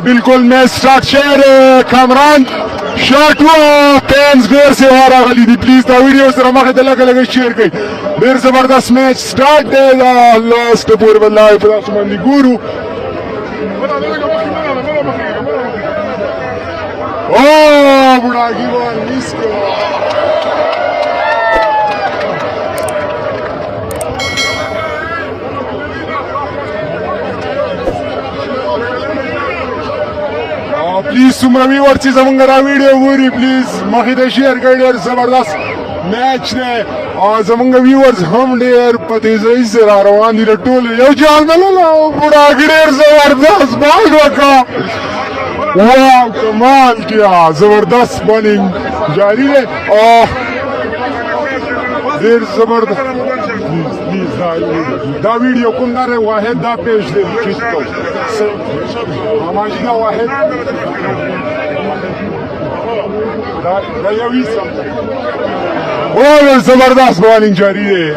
बिल्कुल match start share Kamran shot हुआ fans देर से आ रहा गली दी प्लीज दा वीडियो सर मखे दला लगे शेयर कई देर जबरदस्त मैच स्टार्ट है लास्ट पूरे वल्लाह प्रसमंदी गुरु ओ बुढ़ा की बॉल मिस प्लीज सुमरवी वर्ची जमंगरा वीडियो गुरी प्लीज मखिदे शेयर कर जबरदस्त मैच ने और जमंग व्यूअर्स हम डेर पति से रवान दी टोल यो जाल में ला बुढ़ा गिरेर जबरदस्त बॉल रखा वाह कमाल किया जबरदस्त बॉलिंग जारी है और देर जबरदस्त دا ویډیو کوم دا واحد دا پیج دی کیسو ماجدا واحد دا یو ویسم او زبردست بالینګ جاری دی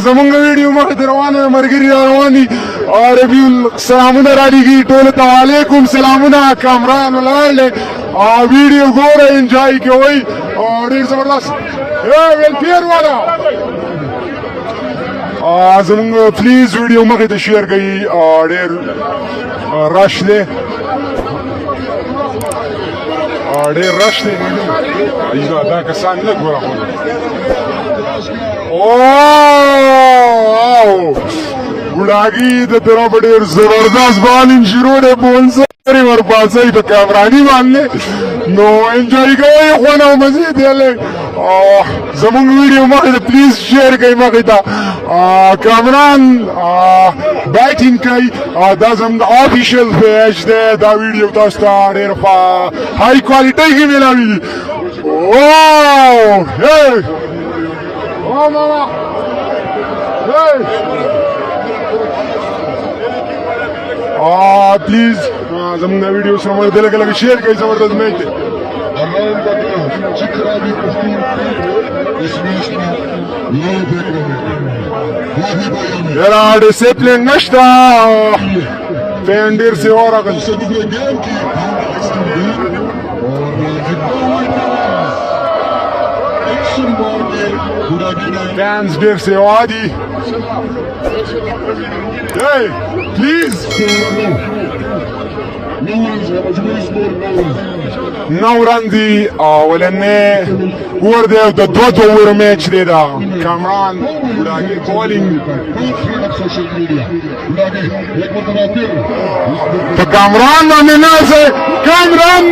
زمونږ ویډیو مخ روانه مرګري روان دي ربیع سلامونه راډیږي ټول ته وعلیکم سلامونه کامران ولاړ ویډیو ګوره انجوای کوئ او ډیر زبردست ویل پیر والا زمونږ پلیز ویډیو مخې ته شیر کوي ډېر رش دی ډېر رش دی دا کسان لږ ورغلل ګوډاګي د طرف ډېر زبردست بالینګ شروع دی بول سری ورپاسوي په کامراني باندې نو انجوای کوئ خوند او مزې دی لږ زمونږ ویډیو مخې ته پلیز شیر کوئ مخې ته کامران بیټینګ کوي دا زموږ آفیشل پیج دی دا ویډیو تاسو ته ډېر هائی کوالټۍ کې میلاویږي ماما پلیز زموږ ویډیو سره مو دلته لږ شیر کوئ زبردست میچ دی یاره ډسپلین نشته فین ډېر سې ورغل فینس ډېر سېوا دي پلیز نو رن دی اولنې اور دی د دوه اوور میچ دی دا کامران ګوډاګي بولینګ په کامران باندې نه کامران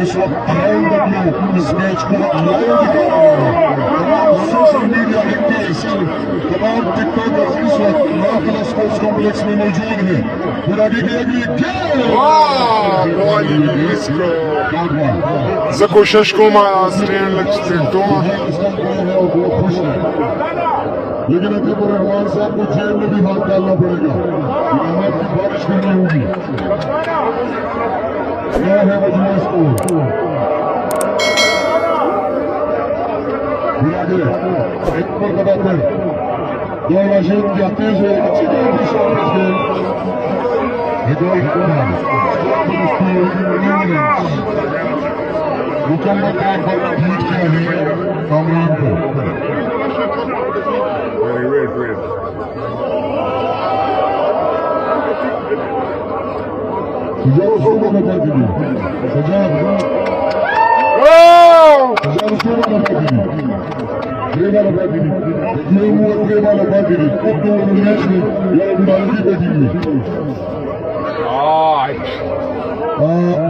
इस वक्त इस मैच को तमाम सोशल मीडिया एक्टर्स तमाम टिकटॉकर्स इस वक्त राफेल स्पोर्ट्स कॉम्प्लेक्स में मौजूद हैं बुरागी की अगली कोशिश को लेकिन अतीबुर रहमान साहब को जेल में भी हाथ डालना पड़ेगा इनामत की बारिश करनी होगी यह है मजमा स्कोर एक पर कदा फिर दो मशीन जाते हुए अच्छी मुकम्मल तौर पर जीत किया है कामरान को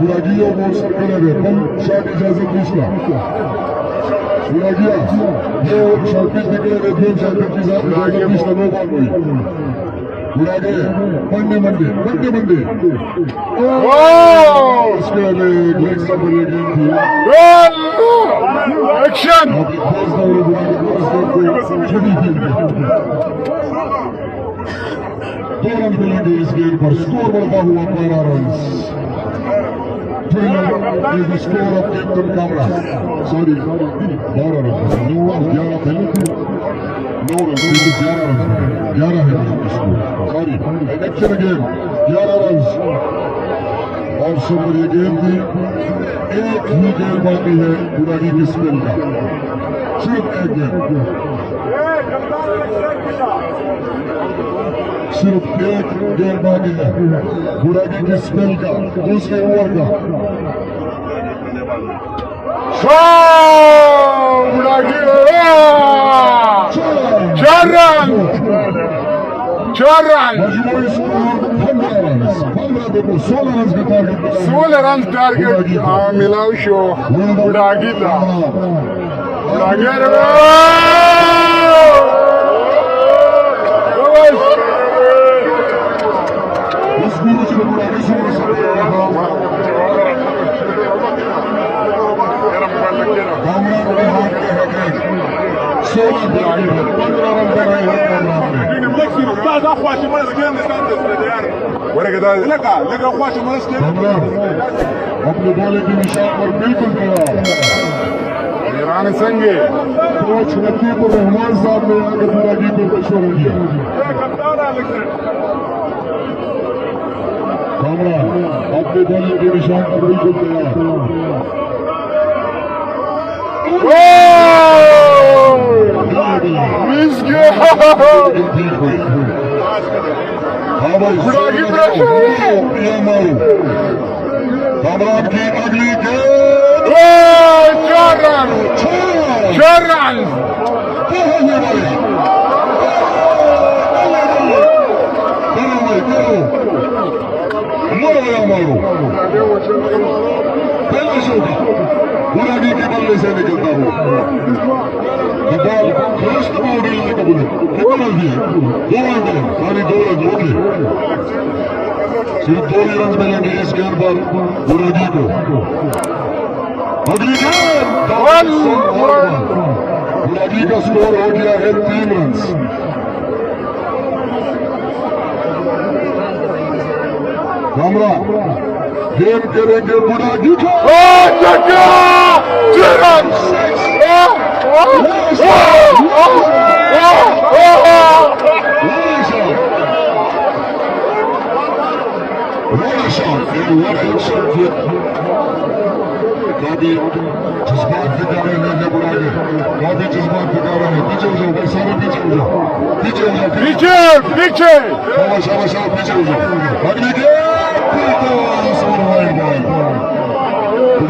बुरागिया बहुत सर्कल है कम शॉट इजाजत दूसरा बुरागिया ये शॉट पिच निकले हुए दो शॉट पिच इजाजत दूसरा नो बॉल हुई बुरागे मंडे इसके लिए लेग सब लेगी एक्शन दो रन मिलेंगे इस गेम पर स्कोर बढ़ता हुआ 12 run is the score of Captain Kamra. Sorry, 11 runs. No runs, 11 है. No runs, 11 runs. 11 है score. Sorry, action again. 11 runs. और सुपर ये गेम भी एक ही गेम बाकी है बुरागी की स्पेल का. सिर्फ एक गेम. सिर्फ एक गेम बाकी है बुरागी की स्पेल का दूसरे ओवर का. बुरागी 4 रन. 4 रन. 16 रन टारगेट मिलाओ शो बुरागी था. बुरागी अपने बॉलिंग की निशान पर बिल्कुल तैयार. ईरान संगे कोच लतीफुर रहमान साहब ने आगे बुरागी को मशवरा दिया. कामरा अपने बॉलिंग की निशान पर बिल्कुल तैयार. बुरागी कामरान की अगली गेंद. 4 रन. 4 रन. बुरागी के बल्ले से निकलता हूँ. बॉल फर्स्ट बाउंड्री लेने का बुले कितना बल दिया. 2 रन मिले. सारी 2 रन. ओके सिर्फ 2 ही रन मिलेंगे इस गेंद पर बुरागी को. अगली गेंद. बुरागी का स्कोर हो गया है 3 रन. कामरा गेम करेंगे बुरागी को. 2 रन. काफी जज्बात दिखा रहे हैं बुरागी. काफी जज्बात दिखा रहे हैं. पीछे हो जाओ भाई सारे. पीछे हो जाओ. पीछे हो जाओ. पीछे पीछे शाबाश पीछे हो जाओ. अगली गेंद.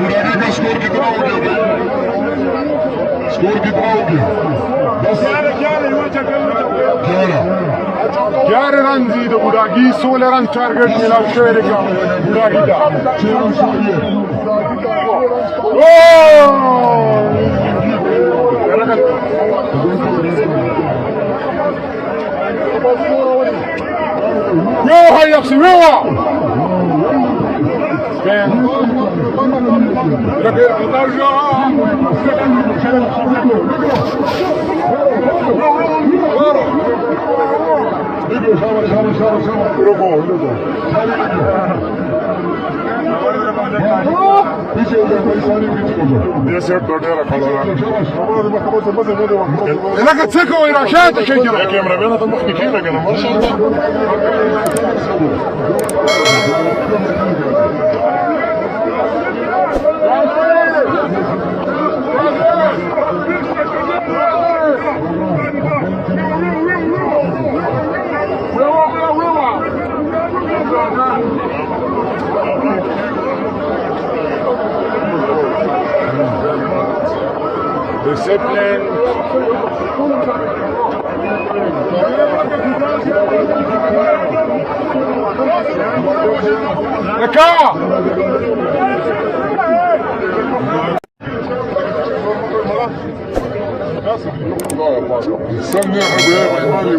बुरागी का स्कोर कितना हो गया भाई. स्कोर कितना हो गया. 11 रन जीत बुरागी. 16 रन टारगेट मिला शेर का बुरागी का. روح يا اخي روح. لك تسكوا الى شاتك يا كاميرا بينا تمخك كيفك انا ما شاء الله. Discipline. استنى يا حبيبي مالي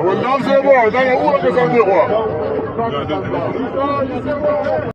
والناس يا بعض انا اقول لك يا صديقي